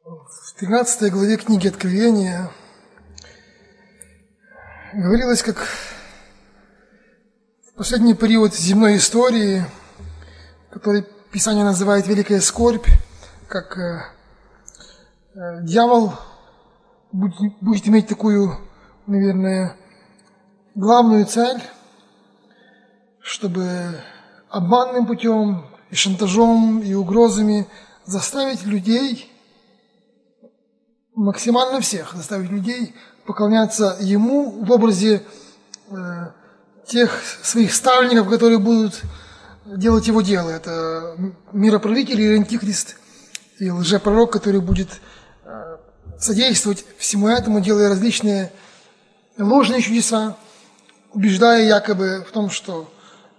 В 13 главе книги Откровения говорилось, как в последний период земной истории, который Писание называет «Великая скорбь», как дьявол будет иметь такую, наверное, главную цель, чтобы обманным путем и шантажом, и угрозами заставить людей, максимально всех, заставить людей поклоняться ему в образе тех своих ставленников, которые будут делать его дело. Это мироправитель или антихрист, и лжепророк, который будет содействовать всему этому, делая различные ложные чудеса, убеждая якобы в том, что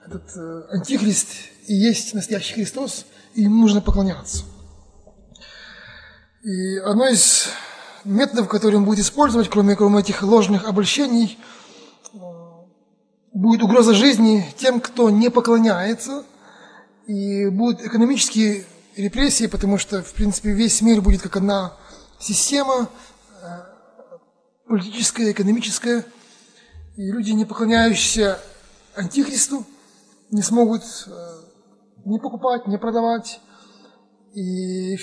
этот антихрист и есть настоящий Христос, и ему нужно поклоняться. И одно из методов, которые он будет использовать, кроме этих ложных обольщений, будет угроза жизни тем, кто не поклоняется, и будут экономические репрессии, потому что, в принципе, весь мир будет как одна система, политическая, экономическая, и люди, не поклоняющиеся антихристу, не смогут не покупать, не продавать, и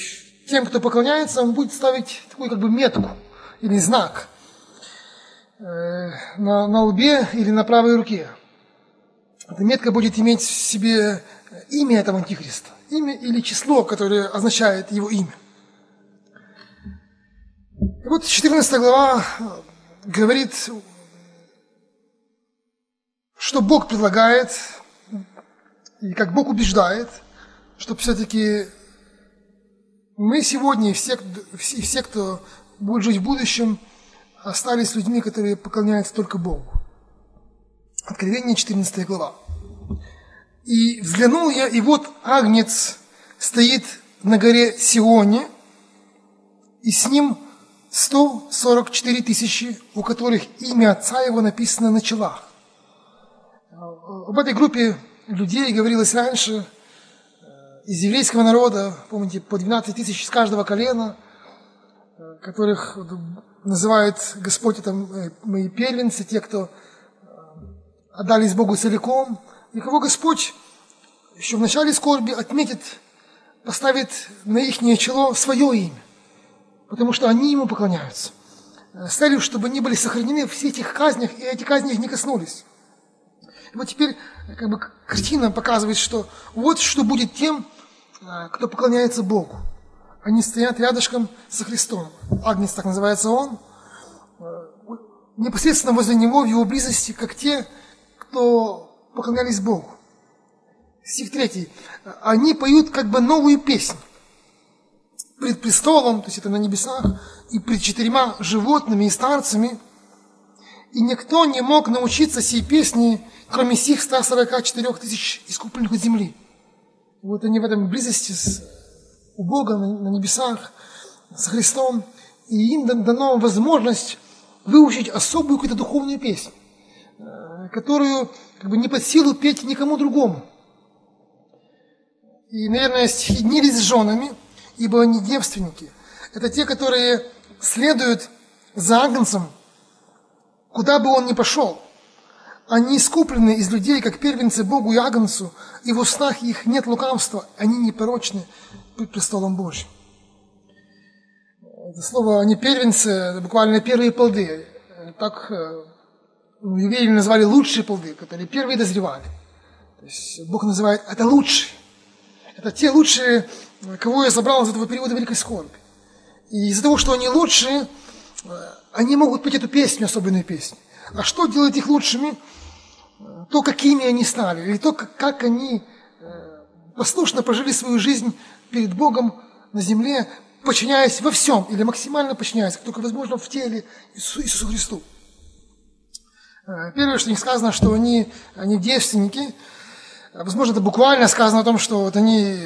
тем, кто поклоняется, он будет ставить такую как бы метку или знак на лбе или на правой руке. Эта метка будет иметь в себе имя этого антихриста, имя или число, которое означает его имя. И вот 14 глава говорит, что Бог предлагает, и как Бог убеждает, что все-таки мы сегодня, и все, кто будет жить в будущем, остались людьми, которые поклоняются только Богу. Откровение, 14 глава. «И взглянул я, и вот Агнец стоит на горе Сионе, и с ним 144 тысячи, у которых имя Отца Его написано на челах». Об этой группе людей говорилось раньше, из еврейского народа, помните, по 12 тысяч из каждого колена, которых называет Господь, это мои первенцы, те, кто отдались Богу целиком, и кого Господь еще в начале скорби отметит, поставит на их чело свое имя, потому что они Ему поклоняются, с целью, чтобы они были сохранены в всех этих казнях, и эти казни их не коснулись. И вот теперь как бы картина показывает, что вот что будет тем, кто поклоняется Богу. Они стоят рядышком со Христом. Агнец, так называется он, непосредственно возле него, в его близости, как те, кто поклонялись Богу. Стих 3. Они поют как бы новую песнь пред престолом, то есть это на небесах, и пред 4 животными и старцами. И никто не мог научиться сей песни, кроме сих 144 тысяч искупленных от земли. Вот они в этом близости у Бога на небесах, с Христом, и им дана возможность выучить особую какую-то духовную песню, которую как бы не под силу петь никому другому. И, наверное, стихи «Дни ли с женами, ибо они девственники». Это те, которые следуют за Агнцем, куда бы он ни пошел. Они искуплены из людей, как первенцы Богу и Агнцу, и в устах их нет лукавства, они непорочны пред престолом Божьим. Это слово «они первенцы» – это буквально первые плоды. Так евреи назвали лучшие плоды, которые первые дозревали. То есть Бог называет это лучшие. Это те лучшие, кого я собрал из этого периода великой скорби. И из-за того, что они лучшие, они могут петь эту песню, особенную песню. А что делает их лучшими? То, какими они стали, или то, как они послушно прожили свою жизнь перед Богом на земле, подчиняясь во всем, или максимально подчиняясь, как только возможно, в теле Иисусу Христу. Первое, что не сказано, что они девственники. Возможно, это буквально сказано о том, что вот они,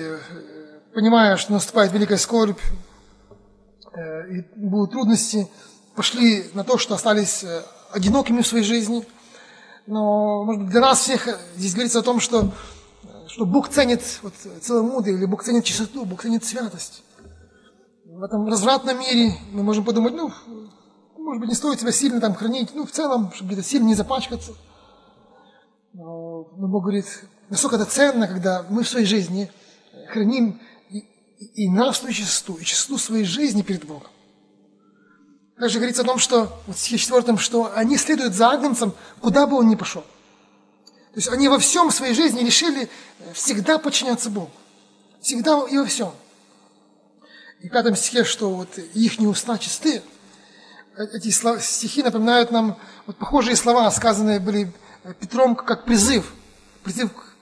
понимая, что наступает великая скорбь, и будут трудности, пошли на то, что остались одинокими в своей жизни. Но, может быть, для нас всех здесь говорится о том, что Бог ценит целомудрие, или Бог ценит чистоту, Бог ценит святость. в этом развратном мире мы можем подумать, ну, может быть, не стоит себя сильно там хранить, ну, в целом, чтобы где-то сильно не запачкаться. Но Бог говорит, насколько это ценно, когда мы в своей жизни храним и нравственную чистоту, и чистоту своей жизни перед Богом. Также говорится о том, что, вот в стихе 4, что они следуют за Агнцем, куда бы он ни пошел. То есть они во всем в своей жизни решили всегда подчиняться Богу. Всегда и во всем. И в 5 стихе, что вот их уста чисты. Эти стихи напоминают нам вот похожие слова, сказанные были Петром как призыв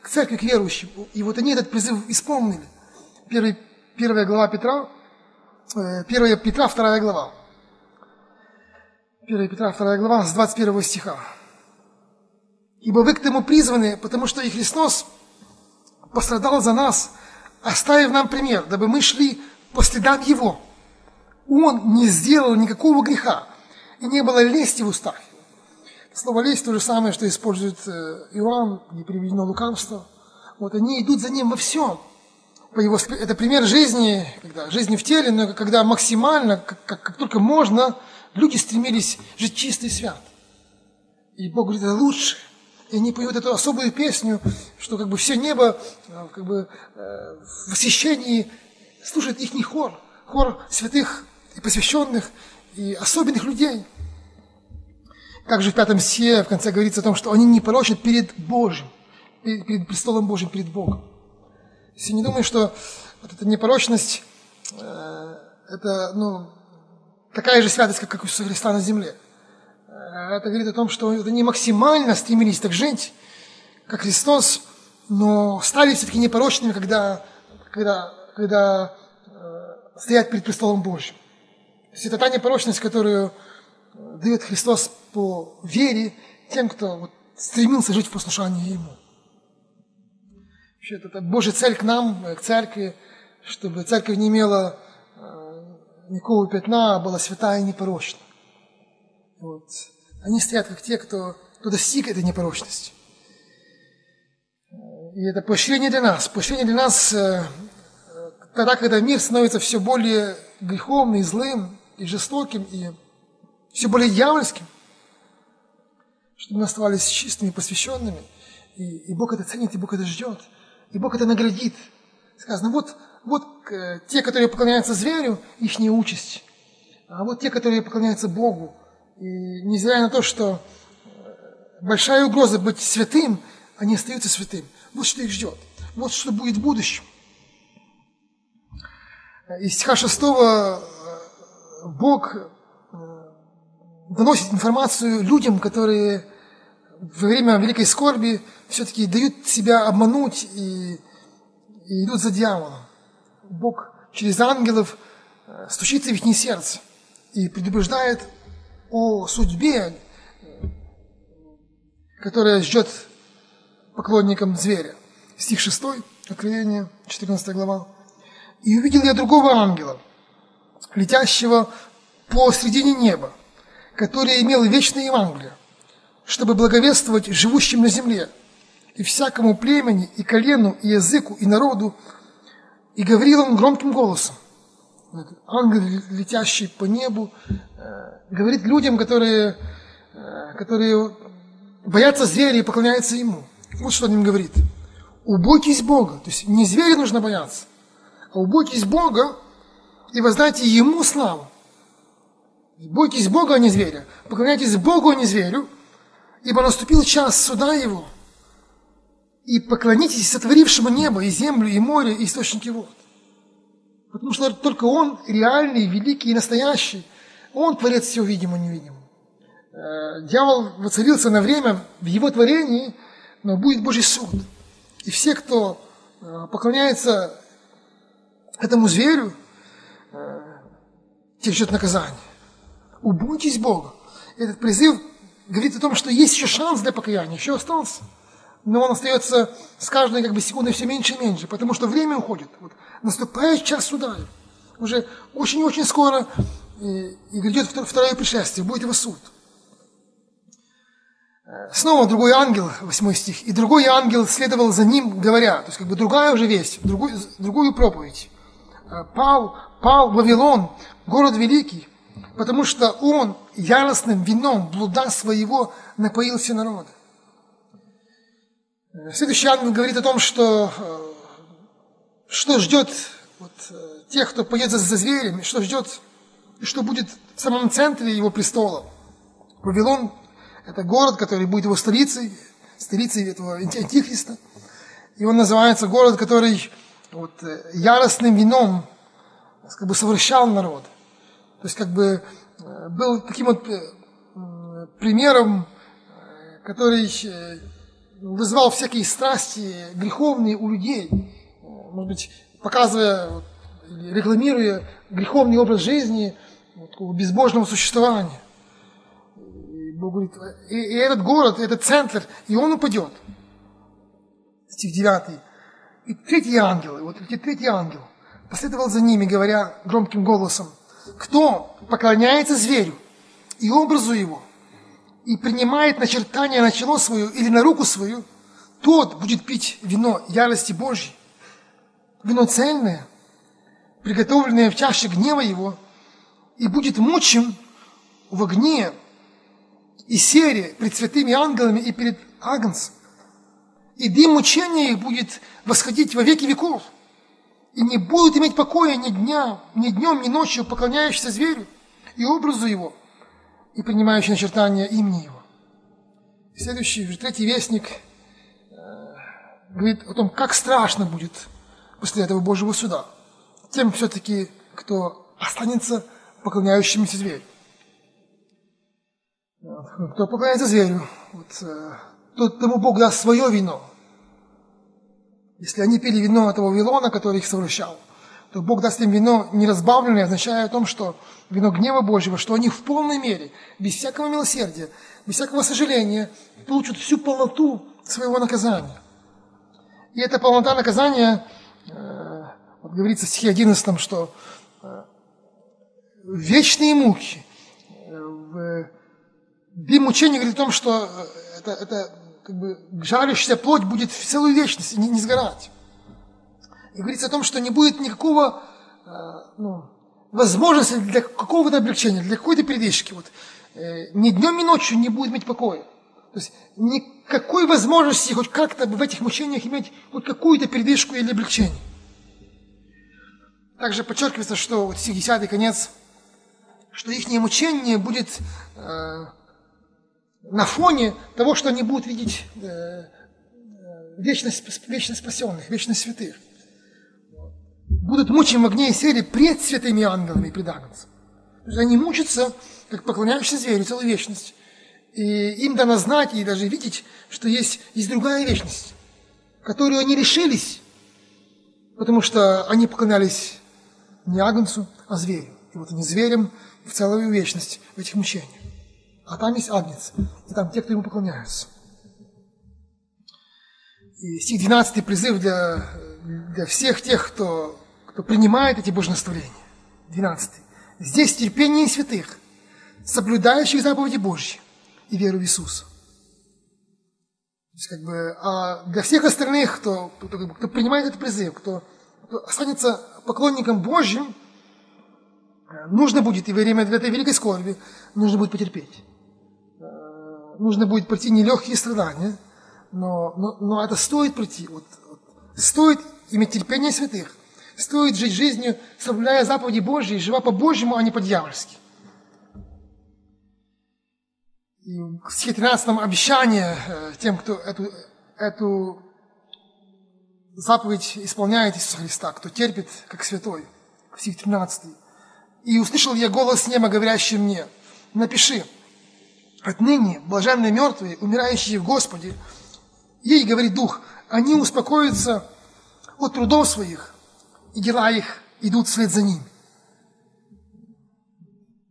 к церкви, к верующим. И вот они этот призыв исполнили. 1 глава Петра, 1 Петра, 2 глава. 1 Петра, 2 глава, с 21 стиха. «Ибо вы к тому призваны, потому что и Христос пострадал за нас, оставив нам пример, дабы мы шли по следам Его. Он не сделал никакого греха, и не было лести в устах». Слово «лесть» то же самое, что использует Иоанн, где переведено лукавство. Вот они идут за Ним во всем. Это пример жизни, жизни в теле, но когда максимально, как только можно, люди стремились жить чисто и свято. И Бог говорит, это лучше. И они поют эту особую песню, что как бы все небо как бы, в восхищении слушает их хор святых и посвященных, и особенных людей. Также в 5 стихе в конце говорится о том, что они непорочны перед Божьим, перед престолом Божьим, перед Богом. То есть я не думаю, что вот эта непорочность, это такая же святость, как у Иисуса Христа на земле. Это говорит о том, что они максимально стремились так жить, как Христос, но стали все-таки непорочными, когда стоят перед престолом Божьим. То есть это та непорочность, которую дает Христос по вере тем, кто стремился жить в послушании Ему. Вообще, это Божья цель к нам, к церкви, чтобы церковь не имела никакого пятна, а была святая и непорочна. Вот. Они стоят как те, кто достиг этой непорочности. И это поощрение для нас. Поощрение для нас тогда, когда мир становится все более греховным и злым, и жестоким, и все более дьявольским, чтобы мы оставались чистыми, посвященными. И Бог это ценит, и Бог это ждет, и Бог это наградит. Сказано, вот те, которые поклоняются зверю, их не участь. А вот те, которые поклоняются Богу, и невзирая на то, что большая угроза быть святым, они остаются святым. Вот что их ждет. Вот что будет в будущем. Из стиха 6 Бог доносит информацию людям, которые во время великой скорби все-таки дают себя обмануть и идут за дьяволом. Бог через ангелов стучится в их сердце и предупреждает о судьбе, которая ждет поклонникам зверя. Стих 6, Откровение, 14 глава. «И увидел я другого ангела, летящего посредине неба, который имел вечное Евангелие, чтобы благовествовать живущим на земле, и всякому племени, и колену, и языку, и народу, и говорил он громким голосом». Ангел, летящий по небу, говорит людям, которые боятся зверя и поклоняются ему. Вот что он им говорит. Убойтесь Бога. То есть не зверя нужно бояться, а убойтесь Бога и воздайте Ему славу. Бойтесь Бога, а не зверя. Поклоняйтесь Богу, а не зверю, ибо наступил час суда Его. И поклонитесь сотворившему небо, и землю, и море, и источники вод. Потому что только Он реальный, великий и настоящий. Он творец всего видимого и невидимого. Дьявол воцарился на время в его творении, но будет Божий суд. И все, кто поклоняется этому зверю, тех ждет наказание. Убойтесь Бога. Этот призыв говорит о том, что есть еще шанс для покаяния, еще остался. Но он остается с каждой секундой все меньше и меньше, потому что время уходит. Вот, наступает час суда. Уже очень-очень скоро и грядет второе пришествие, будет его суд. Снова другой ангел, 8 стих, и другой ангел следовал за ним, говоря, то есть другая уже весть, другую проповедь. пал Вавилон, город великий, потому что он яростным вином блуда своего напоил все народы. Следующий ангел говорит о том, что ждет тех, кто пойдет за зверем, что ждет, что будет в самом центре его престола. Вавилон – это город, который будет его столицей этого антихриста. И он называется город, который яростным вином совращал народ. То есть был таким примером, который вызывал всякие страсти греховные у людей. Может быть, показывая, рекламируя греховный образ жизни, безбожного существования. И Бог говорит, и этот город, этот центр, и он упадет. Стих 9. И третий ангел последовал за ними, говоря громким голосом: кто поклоняется зверю и образу его, и принимает начертание на чело свое или на руку свою, тот будет пить вино ярости Божьей, вино цельное, приготовленное в чаше гнева его, и будет мучим в огне и сере пред святыми ангелами и перед Агнцем. И дым мучения их будет восходить во веки веков, и не будут иметь покоя ни днем, ни ночью, поклоняющиеся зверю и образу его, и принимающие начертания имени его. Следующий, уже третий вестник, говорит о том, как страшно будет после этого Божьего суда тем все-таки, кто останется поклоняющимся зверю. Кто поклоняется зверю, тому Бог даст свое вино. Если они пили вино этого Вавилона, который их совращал, то Бог даст им вино неразбавленное, означая о том, что вино гнева Божьего, что они в полной мере, без всякого милосердия, без всякого сожаления, получат всю полноту своего наказания. И эта полнота наказания, говорится в стихе 11, что вечные муки, дым мучения говорит о том, что это жарящаяся плоть будет в целую вечность и не сгорать. И говорится о том, что не будет никакого возможности для какого-то облегчения, для какой-то передышки. Ни днем, ни ночью не будет иметь покоя. То есть никакой возможности хоть как-то в этих мучениях иметь хоть какую-то передышку или облегчение. Также подчеркивается, что стих 10 конец, что их мучение будет на фоне того, что они будут видеть вечность спасенных, вечность святых. Будут мучимы в огне и сере пред святыми ангелами и пред Агнцем. То есть они мучатся, как поклоняющиеся зверю, целую вечность. И им дано знать и даже видеть, что есть другая вечность, которую они лишились, потому что они поклонялись не Агнцу, а зверю. И они зверем в целую вечность в этих мучениях. А там есть Агнец, и там те, кто ему поклоняются. И стих 12 призыв для всех тех, кто принимает эти боженаставления. 12. Здесь терпение святых, соблюдающих заповеди Божьи и веру в Иисуса. То есть, а для всех остальных, кто принимает этот призыв, кто останется поклонником Божьим, нужно будет, и во время этой великой скорби, нужно будет потерпеть. Нужно будет пройти нелегкие страдания, но это стоит пройти. Стоит иметь терпение святых, стоит жить жизнью, соблюдая заповеди Божьи, жива по-божьему, а не по-дьявольски. И в стихе 13 обещание тем, кто эту заповедь исполняет Иисуса Христа, кто терпит, как святой. Стих 13. «И услышал я голос неба, говорящий мне: напиши, отныне блаженные мертвые, умирающие в Господе, ей, говорит Дух, они успокоятся от трудов своих, и дела их идут вслед за ними».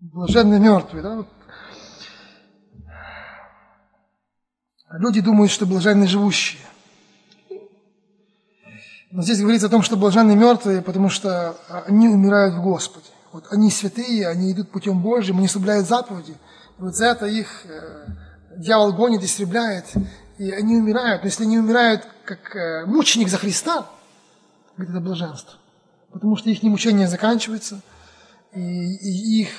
Блаженные мертвые, да? Люди думают, что блаженны живущие. Но здесь говорится о том, что блаженны мертвые, потому что они умирают в Господе. Они святые, они идут путем Божьим, они соблюдают заповеди. И за это их дьявол гонит, истребляет, и они умирают. Но если они умирают как мученик за Христа, говорит, это блаженство. потому что их мучение заканчивается, и их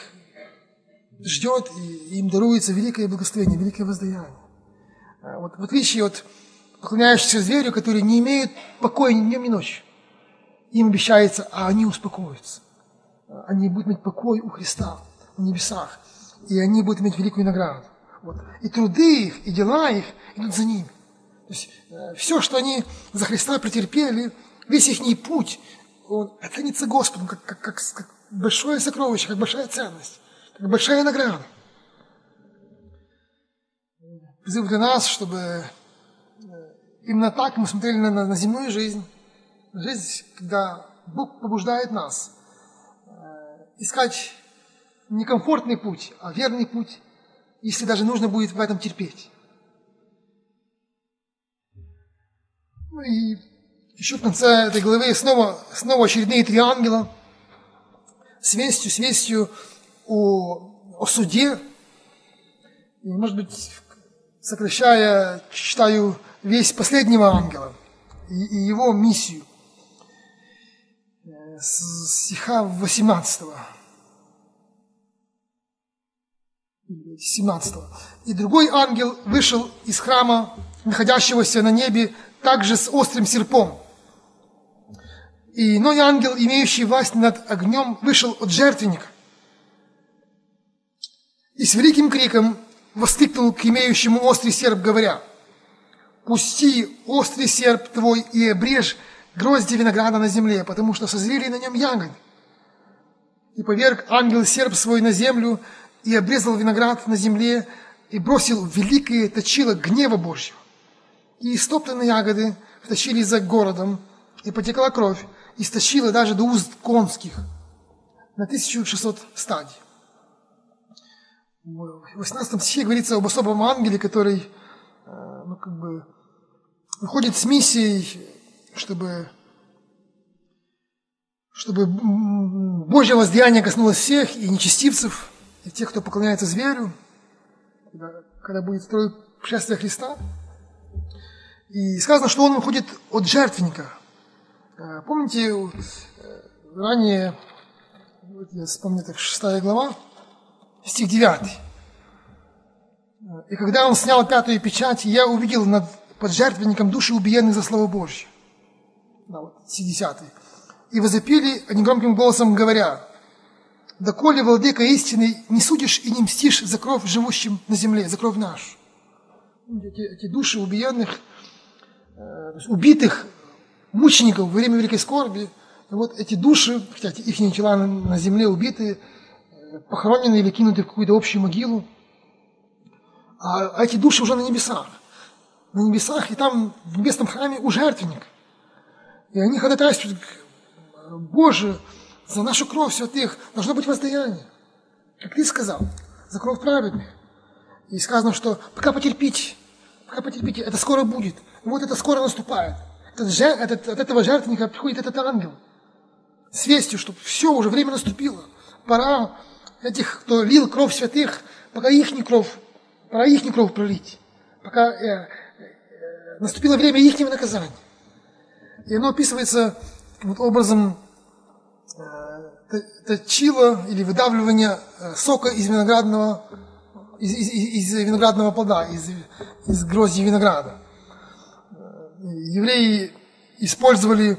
ждет, и им даруется великое благословение, великое воздаяние. Вот, в отличие от поклоняющихся зверю, которые не имеют покоя ни днем, ни ночью, им обещается, а они успокоятся. Они будут иметь покой у Христа в небесах, и они будут иметь великую награду. Вот. И труды их, и дела их идут за ними. То есть все, что они за Христа претерпели, весь их путь, он оценится Господом как большое сокровище, как большая ценность, как большая награда. Призыв для нас, чтобы именно так мы смотрели на земную жизнь, жизнь, когда Бог побуждает нас искать не комфортный путь, а верный путь, если даже нужно будет в этом терпеть. Ну и еще в конце этой главы снова очередные 3 ангела с вестью о суде. И, может быть, сокращая, читаю весть последнего ангела и его миссию. С стиха 18. 17. «И другой ангел вышел из храма, находящегося на небе, также с острым серпом. И иной ангел, имеющий власть над огнем, вышел от жертвенника. И с великим криком воскликнул к имеющему острый серп, говоря: пусти острый серп твой и обрежь грозди винограда на земле, потому что созрели на нем ягоды. И поверг ангел серп свой на землю, и обрезал виноград на земле, и бросил великое точило гнева Божьего. И истоптанные ягоды втащили за городом, и потекла кровь, и стащила даже до уст конских на 1600 стадий». В 18 стихе говорится об особом ангеле, который выходит с миссией, чтобы Божье воздаяние коснулось всех, и нечестивцев, и тех, кто поклоняется зверю, когда будет второе пришествие Христа. И сказано, что он выходит от жертвенника. Помните, ранее, я вспомню, так 6 глава, стих 9. «И когда он снял 5-ю печать, я увидел под жертвенником души убиенных за слово Божье». Да, вот, стих 10. «И возопили они громким голосом, говоря: доколе, владыка истины, не судишь и не мстишь за кровь живущим на земле, за кровь нашу». Эти души убиенных, убитых мучеников во время великой скорби, и вот эти души, хотя их тела на земле убиты, похоронены или кинуты в какую-то общую могилу, а эти души уже на небесах. На небесах, и там в небесном храме у жертвенника. И они ходатайствуют: Боже, за нашу кровь святых должно быть воздаяние, как Ты сказал, за кровь праведных. И сказано, что пока потерпите, это скоро будет. И вот это скоро наступает. От этого жертвенника приходит этот ангел с вестью, что все, уже время наступило. Пора этих, кто лил кровь святых, пора их кровь пролить. Пока наступило время их наказания. И оно описывается вот образом точила или выдавливания сока из виноградного плода, из грозди винограда. Евреи использовали,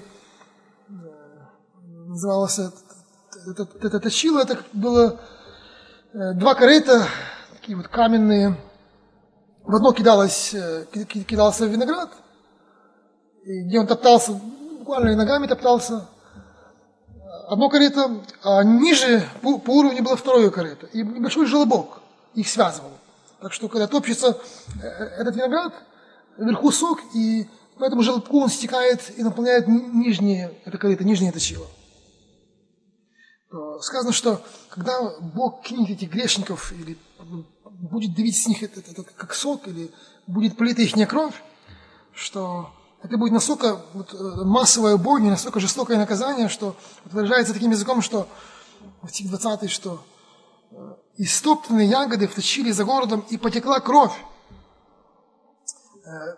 называлось это точило, это было 2 корыта, такие вот каменные. В одно кидался виноград, и где он топтался, буквально ногами топтался, одно корыто, а ниже по уровню было 2 корыто, и небольшой желобок их связывал. Так что, когда топчется этот виноград, вверху сок, и по этому желобку он стекает и наполняет нижнее точило. Сказано, что когда Бог кинет этих грешников, или будет давить с них это как сок, или будет полита их кровь, что это будет настолько массовая бойня, настолько жестокое наказание, что выражается таким языком, что в стих 20, что истоптанные ягоды втащили за городом, и потекла кровь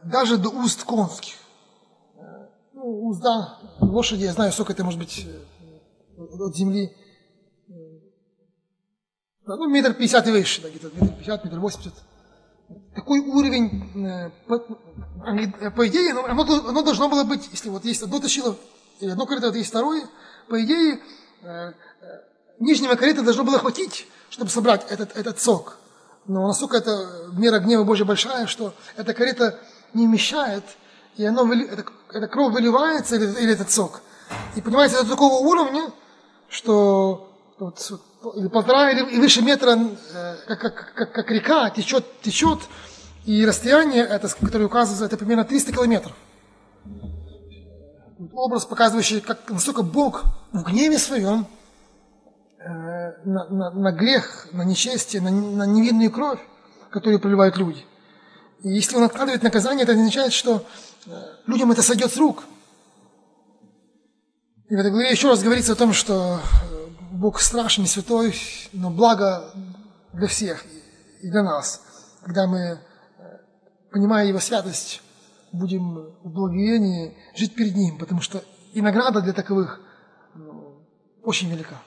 даже до уст конских. Узда лошади, я знаю, сколько это может быть от земли. Ну, 1,50 м и выше, да, где-то 1,50 м, 1,80 м. Такой уровень, по идее, оно должно было быть, если вот есть одно точило, или одно корыто, вот есть второе, по идее, нижнего корыта должно было хватить, чтобы собрать этот сок. Но насколько это мера гнева Божья большая, что это корыто не вмещает, и эта кровь выливается, или этот сок. И понимаете, до такого уровня, что вот, или 1,5 и выше метра, как река, течет, и расстояние, которое указывается, это примерно 300 километров. Образ, показывающий, как насколько Бог в гневе своем на грех, на нечестие, на невинную кровь, которую проливают люди. И если Он откладывает наказание, это означает, что людям это сойдет с рук. И в этой главе еще раз говорится о том, что Бог страшный, святой, но благо для всех и для нас, когда мы, понимая Его святость, будем в благовении жить перед Ним, потому что и награда для таковых очень велика.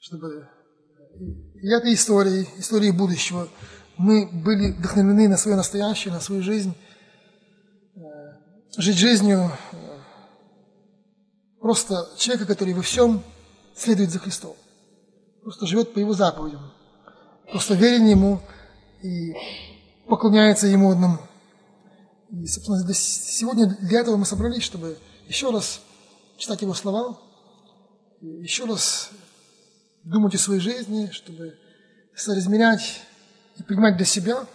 Чтобы и этой историей будущего, мы были вдохновлены на свое настоящее, на свою жизнь, жить жизнью просто человека, который во всем следует за Христом, просто живет по Его заповедям, просто верен Ему и поклоняется Ему одному. И, собственно, сегодня для этого мы собрались, чтобы еще раз читать Его слова, еще раз думать о своей жизни, чтобы соразмерять и принимать для себя,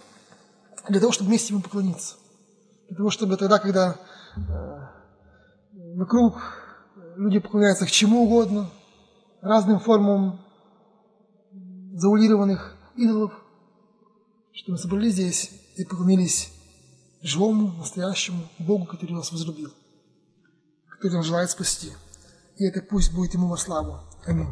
для того, чтобы вместе Ему поклониться. Для того, чтобы тогда, когда вокруг люди поклоняются к чему угодно, разным формам заулированных идолов, что мы собрались здесь и поклонились живому, настоящему Богу, который нас возлюбил, который нас желает спасти. И это пусть будет Ему во славу. Аминь.